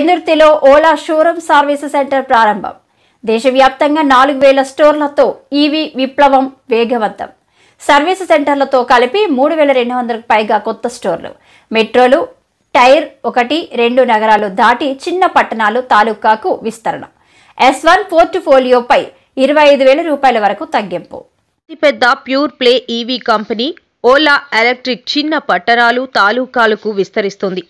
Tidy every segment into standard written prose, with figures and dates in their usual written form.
పెందుర్తిలో Ola showroom service centre ప్రారంభం. దేశవ్యాప్తంగా 4000 స్టోర్లతో EV విప్లవం వేగవంతం. సర్వీస్ సెంటర్లతో కలిపి 3200కు పైగా కొత్త స్టోర్లు. మెట్రోలు టైర్ 1, 2 నగరాలు దాటి చిన్న పట్టణాలు తాలూకాకు విస్తరణ. S1 పోర్ట్ఫోలియోపై 25,000 రూపాయల వరకు తగ్గింపు. అతిపెద్ద pure play EV company Ola electric చిన్న పట్టణాలు తాలూకాలకు విస్తరిస్తుంది.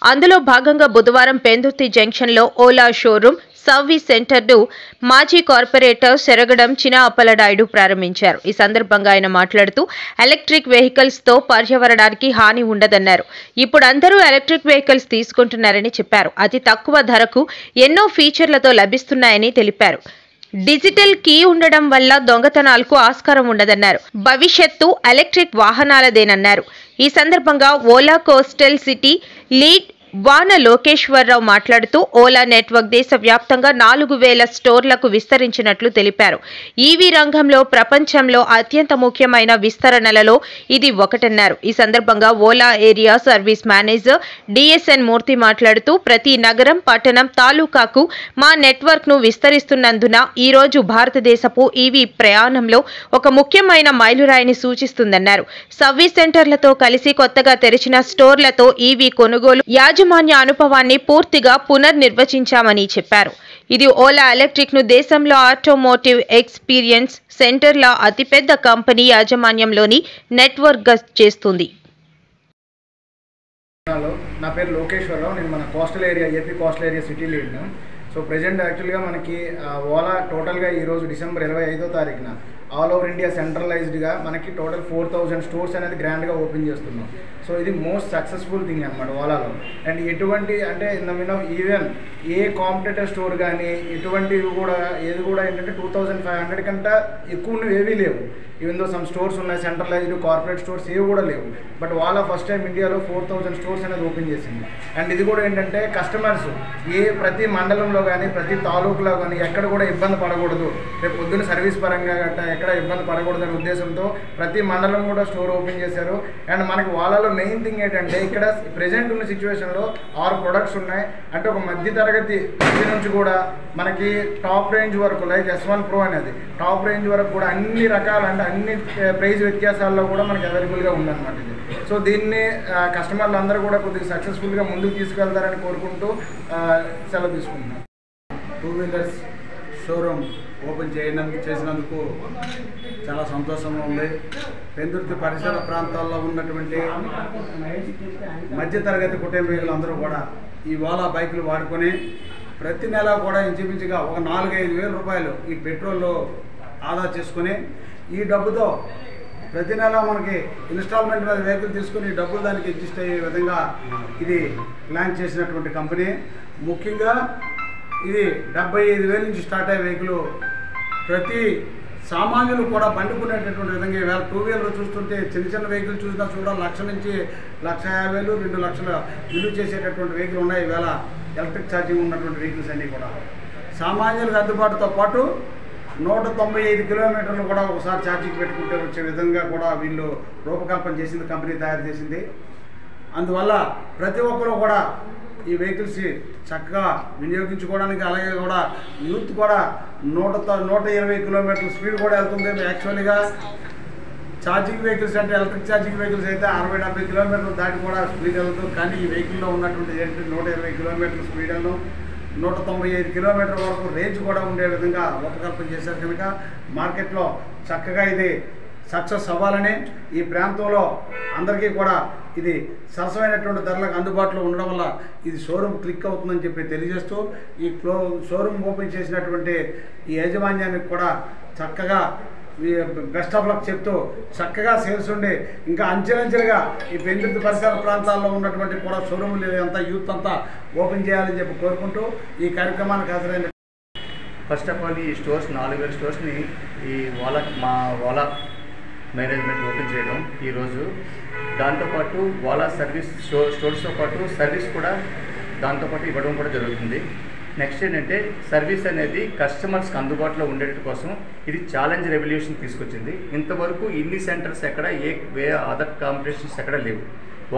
అందులో భాగంగా బుధవారం పెందుర్తి జంక్షన్లో ఓలా షోరూమ్ సర్వీస్ సెంటర్ను మాజీ కార్పొరేటర్ సెరగడం చిన అప్పలనాయుడు ప్రారంభించారు. ఈ సందర్భంగా ఆయన మాట్లాడుతూ ఎలక్ట్రిక్ వెహికల్స్తో పర్యావరణానికి హాని ఉండదన్నారు. ఇప్పుడు అందరూ ఎలక్ట్రిక్ వెహికల్స్ తీసుకుంటున్నారని చెప్పారు. అతి తక్కువ ధరకు ఎన్నో ఫీచర్లతో లభిస్తున్నాయని తెలిపారు. డిజిటల్ కీ ఉండడం వల్ల దొంగతనాలకు ఆస్కారం ఉండదన్నారు. భవిష్యత్తు ఎలక్ట్రిక్ వాహనాలదేనన్నారు. ఈ సందర్భంగా ఓలా కోస్టల్ సిటీ లీడ్ వాన లోకేశ్వరరావు మాట్లాడుతూ ఓలా నెట్వర్క్ దేశవ్యాప్తంగా 4000 స్టోర్లకు విస్తరించినట్లు తెలిపారు. ఈవీ రంగంలో ప్రపంచంలో అత్యంత ముఖ్యమైన విస్తరణలలో ఇది ఒకటన్నారు. ఈ సందర్భంగా Ola area service manager DSN Murthy మాట్లాడుతూ ప్రతి నగరం, పట్టణం, తాలూకాకు మా నెట్వర్క్ ను విస్తరిస్తున్నందున ఈ రోజు భారతదేశపు ఈవీ ప్రయాణంలో ఒక ముఖ్యమైన మైలురాయిని సూచిస్తుందన్నారు. సర్వీస్ సెంటర్లతో కలిసి కొత్తగా తెరిచిన స్టోర్లతో ఈవీ కొనుగోలు యాజమాన్య అనుభవాన్ని పూర్తిగా పునర్నిర్వచించామని చెప్పారు. ఇది ఓలా ఎలక్ట్రిక్ ను దేశంలో ఆటోమోటివ్ ఎక్స్పీరియన్స్ సెంటర్ల అతిపెద్ద కంపెనీ యాజమాన్యంలోని నెట్వర్క్ గా చేస్తుంది. నా పేరు లోకేశ్వరరావు. నేను మన coastal area AP coastal area city lead. So present యాక్చువల్గా మనకి ఓలా టోటల్గా ఈరోజు డిసెంబర్ 25వ తారీఖున ఆల్ ఓవర్ ఇండియా సెంట్రలైజ్డ్గా మనకి టోటల్ 4000 స్టోర్స్ అనేది గ్రాండ్గా ఓపెన్ చేస్తున్నాం. సో ఇది మోస్ట్ సక్సెస్ఫుల్ థింగ్ అనమాట ఓలాలో. అండ్ ఎటువంటి అంటే ఈవెన్ ఏ కాంపిటేటర్ స్టోర్ కానీ ఎటువంటివి కూడా ఏది కూడా ఏంటంటే 2500 కంటే ఎక్కువ ఉన్నవి ఏవీ లేవు. ఈవెన్ దో సమ్ స్టోర్స్ ఉన్నాయి, సెంట్రలైజ్డ్ కార్పొరేట్ స్టోర్స్ ఏవి కూడా లేవు. బట్ ఓలా ఫస్ట్ టైం ఇండియాలో 4000 స్టోర్స్ అనేది ఓపెన్ చేసింది. అండ్ ఇది కూడా ఏంటంటే కస్టమర్స్ ప్రతి మండలంలో కానీ ప్రతి తాలూకులో కానీ ఎక్కడ కూడా ఇబ్బంది పడకూడదు, రేపు పొద్దున్న సర్వీస్ పరంగా గట్టా ఎక్కడ ఇబ్బంది పడకూడదనే ఉద్దేశంతో ప్రతి మండలం కూడా స్టోర్ ఓపెన్ చేశారు. అండ్ మనకి ఓలాలో మెయిన్ థింగ్ ఏంటంటే ఇక్కడ ప్రెజెంట్ ఉన్న సిచ్యువేషన్లో 6 ప్రొడక్ట్స్ ఉన్నాయి. అంటే ఒక మధ్య తరగతి నుంచి కూడా మనకి టాప్ రేంజ్ వరకు లైక్ S1 Pro అనేది టాప్ రేంజ్ వరకు కూడా అన్ని రకాల అంటే అన్ని ప్రైస్ వ్యత్యాసాల్లో కూడా మనకి అవైలబుల్గా ఉందన్నమాట ఇది. సో దీన్ని కస్టమర్లు అందరూ కూడా కొద్దిగా సక్సెస్ఫుల్గా ముందుకు తీసుకెళ్తారని కోరుకుంటూ సెలవు తీసుకుంటున్నాం. 2 వీలర్స్ షోరూమ్ ఓపెన్ చేసినందుకు చాలా సంతోషంగా ఉంది. పెందుర్తి పరిసర ప్రాంతాల్లో ఉన్నటువంటి మధ్యతరగతి కుటుంబీకులు అందరూ కూడా ఈ ఓలా బైకులు వాడుకొని ప్రతి నెల కూడా ఇంచుమించుగా ఒక 4-5 వేల రూపాయలు ఈ పెట్రోల్లో ఆదా చేసుకొని ఈ డబ్బుతో ప్రతి నెల మనకి ఇన్స్టాల్మెంట్ మీద వెహికల్ తీసుకుని ఈ డబ్బులు దానికి అడ్జస్ట్ అయ్యే విధంగా ఇది ప్లాన్ చేసినటువంటి కంపెనీ. ముఖ్యంగా ఇది 75,000 నుంచి స్టార్ట్ అయ్యే వెహికల్ ప్రతి సామాన్యులు కూడా బండుకునేటటువంటి విధంగా ఇవాళ 2 వీలర్ చూస్తుంటే చిన్న వెహికల్ చూసినా కూడా 1,00,000 నుంచి 1,50,000, 2 లక్షల విలువ చేసేటటువంటి వెహికల్ ఉన్నాయి. ఇవాళ ఎలక్ట్రిక్ ఛార్జింగ్ ఉన్నటువంటి వెహికల్స్ అన్నీ కూడా సామాన్యులకు అందుబాటుతో పాటు 195 కిలోమీటర్లు కూడా ఒకసారి ఛార్జింగ్ పెట్టుకుంటే వచ్చే విధంగా కూడా వీళ్ళు రూపకల్పన చేసింది, కంపెనీ తయారు చేసింది. అందువల్ల ప్రతి ఒక్కరూ కూడా ఈ వెహికల్స్ చక్కగా వినియోగించుకోవడానికి, అలాగే కూడా యూత్ కూడా 120 కిలోమీటర్ల స్పీడ్ కూడా వెళ్తుంది. యాక్చువల్గా ఛార్జింగ్ వెహికల్స్ అంటే ఎలక్ట్రిక్ ఛార్జింగ్ వెహికల్స్ అయితే 60-70 కిలోమీటర్లు దాటి కూడా స్పీడ్ వెళ్తుంది. కానీ ఈ వెహికల్లో ఉన్నటువంటి ఏంటంటే 120 కిలోమీటర్ల స్పీడ్ వెళ్తాం, 195 కిలోమీటర్ల వరకు రేంజ్ కూడా ఉండే విధంగా రూపకల్పన చేశారు. కనుక మార్కెట్లో చక్కగా ఇది సక్సెస్ అవ్వాలని, ఈ ప్రాంతంలో అందరికీ కూడా ఇది సరసమైనటువంటి ధరలకు అందుబాటులో ఉండడం వల్ల ఇది షోరూమ్ క్లిక్ అవుతుందని చెప్పి తెలియజేస్తూ ఈ షోరూమ్ ఓపెన్ చేసినటువంటి ఈ యాజమాన్యానికి కూడా చక్కగా బెస్ట్ ఆఫ్ లక్ చెప్తూ చక్కగా సేల్స్ ఉండి ఇంకా అంచెలంచెలుగా ఈ పెందుర్తి పరిసర ప్రాంతాల్లో ఉన్నటువంటి కూడా షోరూములు అంతా యూత్ అంతా ఓపెన్ చేయాలని చెప్పి కోరుకుంటూ ఈ కార్యక్రమానికి హాజరైన ఫస్ట్ ఆఫ్ ఆల్ ఈ స్టోర్స్ 4000 స్టోర్స్ని ఈ ఓలా మేనేజ్మెంట్ ఓపెన్ చేయడం ఈరోజు. దాంతోపాటు ఓలా సర్వీస్ స్టోర్స్తో పాటు సర్వీస్ కూడా దాంతోపాటు ఇవ్వడం కూడా జరుగుతుంది. నెక్స్ట్ ఏంటంటే సర్వీస్ అనేది కస్టమర్స్కి అందుబాటులో ఉండేటి కోసం ఇది ఛాలెంజ్ రెవల్యూషన్ తీసుకొచ్చింది. ఇంతవరకు ఇన్ని సెంటర్స్ ఎక్కడ అదర్ కాంపిటీషన్స్ ఎక్కడ లేవు.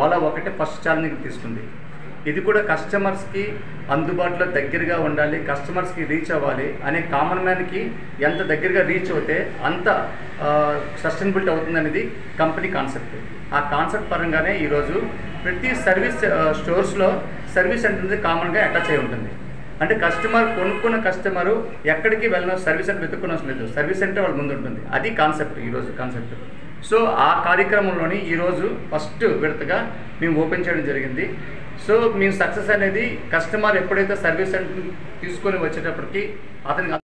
ఓలా ఒకటే ఫస్ట్ ఛాలెంజ్ తీసుకుంది. ఇది కూడా కస్టమర్స్కి అందుబాటులో దగ్గరగా ఉండాలి, కస్టమర్స్కి రీచ్ అవ్వాలి అనే కామన్ మ్యాన్కి ఎంత దగ్గరగా రీచ్ అవుతే అంత సస్టైనబిలిటీ అవుతుంది అనేది కంపెనీ కాన్సెప్ట్. ఆ కాన్సెప్ట్ పరంగానే ఈరోజు ప్రతి సర్వీస్ స్టోర్స్లో సర్వీస్ సెంటర్ అనేది కామన్గా అటాచ్ అయి ఉంటుంది. అంటే కస్టమర్ కొనుక్కున్న కస్టమరు ఎక్కడికి వెళ్ళిన సర్వీస్ సెంటర్ వెతుక్కున్న అవసరం లేదు, సర్వీస్ సెంటర్ వాళ్ళ ముందు ఉంటుంది. అది కాన్సెప్ట్ ఈరోజు కాన్సెప్ట్. సో ఆ కార్యక్రమంలోని ఈరోజు ఫస్ట్ విడతగా మేము ఓపెన్ చేయడం జరిగింది. సో మేము సక్సెస్ అనేది కస్టమర్ ఎప్పుడైతే సర్వీస్ సెంటర్ తీసుకొని వచ్చేటప్పటికి అతనికి